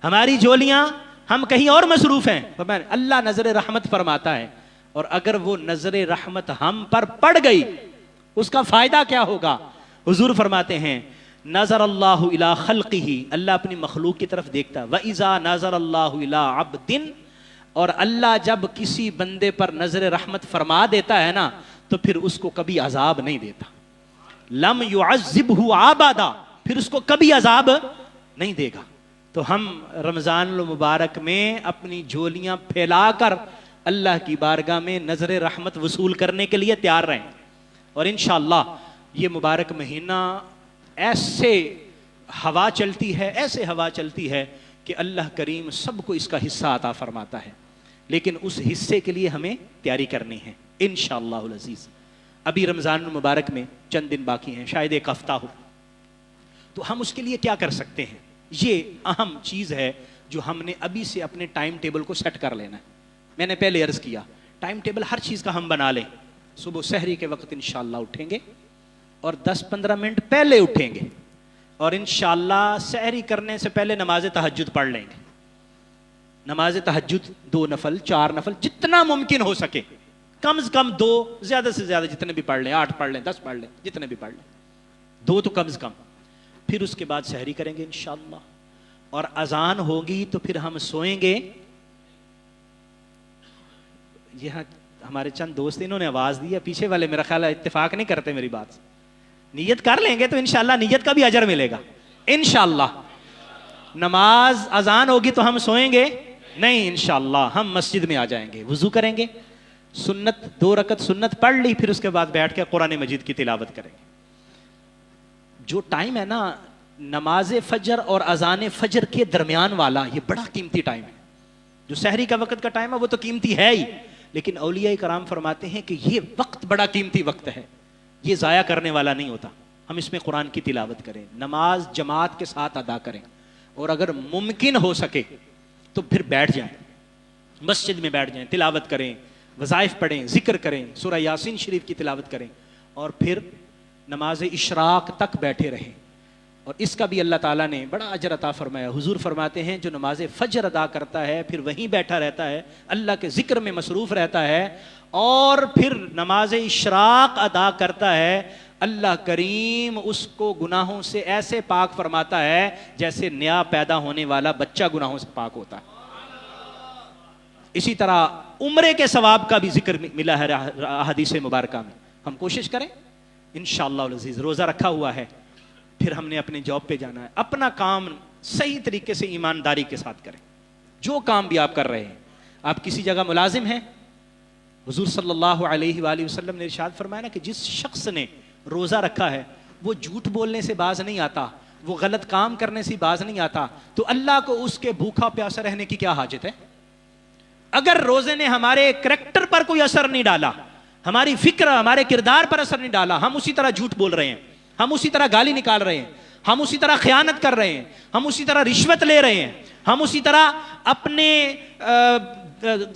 Speaker 1: ہماری جولیاں ہم کہیں اور مصروف ہیں، اللہ نظر رحمت فرماتا ہے، اور اگر وہ نظر رحمت ہم پر پڑ گئی اس کا فائدہ کیا ہوگا؟ حضور فرماتے ہیں نظر اللہ الی خلقہ، اللہ اپنی مخلوق کی طرف دیکھتا ہے. وَإِذَا نظر اللہ الی عبد، اور اللہ جب کسی بندے پر نظر رحمت فرما دیتا ہے نا تو پھر اس کو کبھی عذاب نہیں دیتا. لم يعذبہ ابدا، پھر اس کو کبھی عذاب نہیں دے گا. تو ہم رمضان المبارک میں اپنی جھولیاں پھیلا کر اللہ کی بارگاہ میں نظر رحمت وصول کرنے کے لیے تیار رہیں. اور انشاءاللہ یہ مبارک مہینہ ایسے ہوا چلتی ہے، ایسے ہوا چلتی ہے کہ اللہ کریم سب کو اس کا حصہ عطا فرماتا ہے، لیکن اس حصے کے لیے ہمیں تیاری کرنی ہے انشاءاللہ العزیز. ابھی رمضان المبارک میں چند دن باقی ہیں، شاید ایک ہفتہ ہو، تو ہم اس کے لیے کیا کر سکتے ہیں؟ یہ اہم چیز ہے جو ہم نے ابھی سے اپنے ٹائم ٹیبل کو سیٹ کر لینا ہے. میں نے پہلے عرض کیا ٹائم ٹیبل ہر چیز کا ہم بنا لیں. صبح سحری کے وقت انشاءاللہ اٹھیں گے اور 10-15 منٹ پہلے اٹھیں گے، اور انشاءاللہ سحری کرنے سے پہلے نماز تہجد پڑھ لیں گے. نماز تہجد 2 نفل 4 نفل جتنا ممکن ہو سکے، کم از کم 2، زیادہ سے زیادہ جتنے بھی پڑھ لیں، 8 پڑھ لیں، 10 پڑھ لیں، جتنے بھی پڑھ لیں، 2 تو کم از کم. پھر اس کے بعد سحری کریں گے انشاءاللہ، اور اذان ہوگی تو پھر ہم سوئیں گے. یہاں ہمارے چند دوست انہوں نے آواز دی ہے، پیچھے والے میرا خیال ہے اتفاق نہیں کرتے میری بات سے. نیت کر لیں گے تو انشاءاللہ نیت کا بھی اجر ملے گا انشاءاللہ. نماز اذان ہوگی تو ہم سوئیں گے نہیں، انشاءاللہ ہم مسجد میں آ جائیں گے، وضو کریں گے، سنت 2 رکعت سنت پڑھ لی، پھر اس کے بعد بیٹھ کے قرآن مجید کی تلاوت کریں گے. جو ٹائم ہے نا نماز فجر اور اذان فجر کے درمیان والا، یہ بڑا قیمتی ٹائم ہے. جو سحری کا وقت کا ٹائم ہے وہ تو قیمتی ہے ہی، لیکن اولیاء کرام فرماتے ہیں کہ یہ وقت بڑا قیمتی وقت ہے، یہ ضائع کرنے والا نہیں ہوتا. ہم اس میں قرآن کی تلاوت کریں، نماز جماعت کے ساتھ ادا کریں، اور اگر ممکن ہو سکے تو پھر بیٹھ جائیں، مسجد میں بیٹھ جائیں، تلاوت کریں، وظائف پڑھیں، ذکر کریں، سورہ یاسین شریف کی تلاوت کریں، اور پھر نماز اشراق تک بیٹھے رہیں. اور اس کا بھی اللہ تعالیٰ نے بڑا اجر عطا فرمایا. حضور فرماتے ہیں جو نماز فجر ادا کرتا ہے پھر وہیں بیٹھا رہتا ہے، اللہ کے ذکر میں مصروف رہتا ہے، اور پھر نماز اشراق ادا کرتا ہے، اللہ کریم اس کو گناہوں سے ایسے پاک فرماتا ہے جیسے نیا پیدا ہونے والا بچہ گناہوں سے پاک ہوتا ہے. اسی طرح عمرے کے ثواب کا بھی ذکر ملا ہے احادیث مبارکہ میں. ہم کوشش کریں انشاءاللہ العزیز. روزہ رکھا ہوا ہے، پھر ہم نے اپنے جاب پہ جانا ہے، اپنا کام صحیح طریقے سے ایمانداری کے ساتھ کریں. جو کام بھی آپ کر رہے ہیں، آپ کسی جگہ ملازم ہیں، حضور صلی اللہ علیہ وآلہ وسلم نے ارشاد فرمایا نا کہ جس شخص نے روزہ رکھا ہے وہ جھوٹ بولنے سے باز نہیں آتا، وہ غلط کام کرنے سے باز نہیں آتا، تو اللہ کو اس کے بھوکا پیاسا رہنے کی کیا حاجت ہے؟ اگر روزے نے ہمارے کریکٹر پر کوئی اثر نہیں ڈالا، ہماری فکر ہمارے کردار پر اثر نہیں ڈالا، ہم اسی طرح جھوٹ بول رہے ہیں، ہم اسی طرح گالی نکال رہے ہیں، ہم اسی طرح خیانت کر رہے ہیں، ہم اسی طرح رشوت لے رہے ہیں، ہم اسی طرح اپنے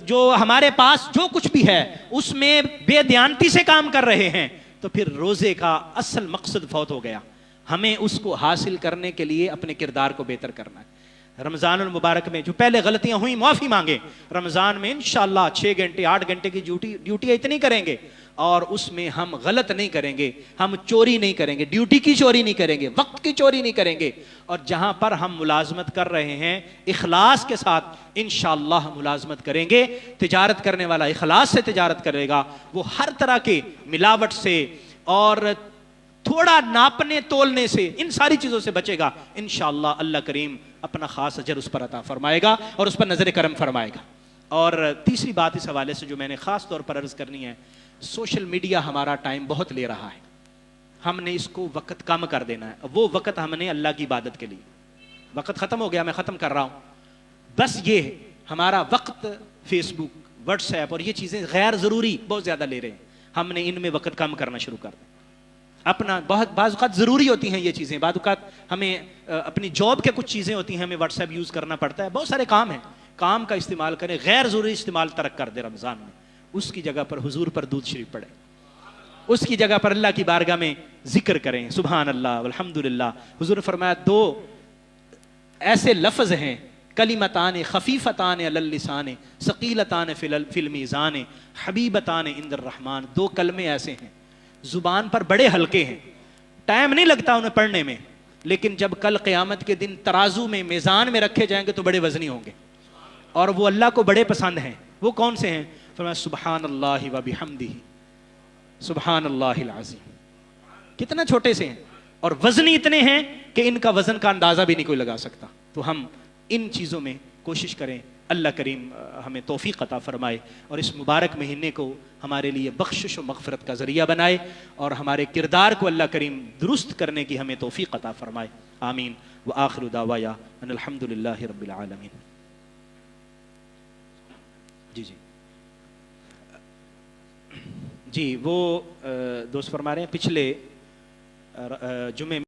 Speaker 1: جو ہمارے پاس جو کچھ بھی ہے اس میں بے دیانتی سے کام کر رہے ہیں، تو پھر روزے کا اصل مقصد فوت ہو گیا. ہمیں اس کو حاصل کرنے کے لیے اپنے کردار کو بہتر کرنا ہے. رمضان المبارک میں جو پہلے غلطیاں ہوئیں معافی مانگیں. رمضان میں انشاءاللہ 6 گھنٹے 8 گھنٹے کی ڈیوٹی اتنی کریں گے، اور اس میں ہم غلط نہیں کریں گے، ہم چوری نہیں کریں گے، ڈیوٹی کی چوری نہیں کریں گے، وقت کی چوری نہیں کریں گے، اور جہاں پر ہم ملازمت کر رہے ہیں اخلاص کے ساتھ انشاءاللہ ملازمت کریں گے. تجارت کرنے والا اخلاص سے تجارت کرے گا، وہ ہر طرح کے ملاوٹ سے اور تھوڑا ناپنے تولنے سے، ان ساری چیزوں سے بچے گا. انشاءاللہ اللہ کریم اپنا خاص اجر اس پر عطا فرمائے گا اور اس پر نظر کرم فرمائے گا. اور تیسری بات اس حوالے سے جو میں نے خاص طور پر عرض کرنی ہے، سوشل میڈیا ہمارا ٹائم بہت لے رہا ہے، ہم نے اس کو وقت کم کر دینا ہے. وہ وقت ہم نے اللہ کی عبادت کے لیے، وقت ختم ہو گیا، میں ختم کر رہا ہوں. بس یہ ہمارا وقت فیس بک، واٹس ایپ اور یہ چیزیں غیر ضروری بہت زیادہ لے رہے ہیں. ہم نے ان میں وقت کم کرنا شروع کر دیا. اپنا بعض اوقات ضروری ہوتی ہیں یہ چیزیں، بعض اوقات ہمیں اپنی جاب کے کچھ چیزیں ہوتی ہیں، ہمیں واٹس ایپ یوز کرنا پڑتا ہے، بہت سارے کام ہیں، کام کا استعمال کریں. غیر ضروری استعمال ترک کر دے رمضان میں. اس کی جگہ پر حضور پر درود شریف پڑھیں، اس کی جگہ پر اللہ کی بارگاہ میں ذکر کریں، سبحان اللہ والحمدللہ. حضور نے فرمایا 2 ایسے لفظ ہیں، کلمتان خفیفتان علی اللسان ثقیلتان فی المیزان حبیبتان عند الرحمن. 2 کلمے ایسے ہیں زبان پر بڑے ہلکے ہیں، ٹائم نہیں لگتا انہیں پڑھنے میں، لیکن جب کل قیامت کے دن ترازو میں میزان میں رکھے جائیں گے تو بڑے وزنی ہوں گے، اور وہ اللہ کو بڑے پسند ہیں۔ وہ کون سے ہیں؟ فرمایا سبحان اللہ و بحمدہ، سبحان اللہ العظیم۔ کتنا چھوٹے سے ہیں اور وزنی اتنے ہیں کہ ان کا وزن کا اندازہ بھی نہیں کوئی لگا سکتا۔ تو ہم ان چیزوں میں کوشش کریں، اللہ کریم ہمیں توفیق عطا فرمائے اور اس مبارک مہینے کو ہمارے لیے بخشش و مغفرت کا ذریعہ بنائے، اور ہمارے کردار کو اللہ کریم درست کرنے کی ہمیں توفیق عطا فرمائے، آمین۔ وآخر دعوایا ان الحمد للہ رب العالمین۔ جی جی جی، وہ دوست فرما رہے ہیں پچھلے جمعے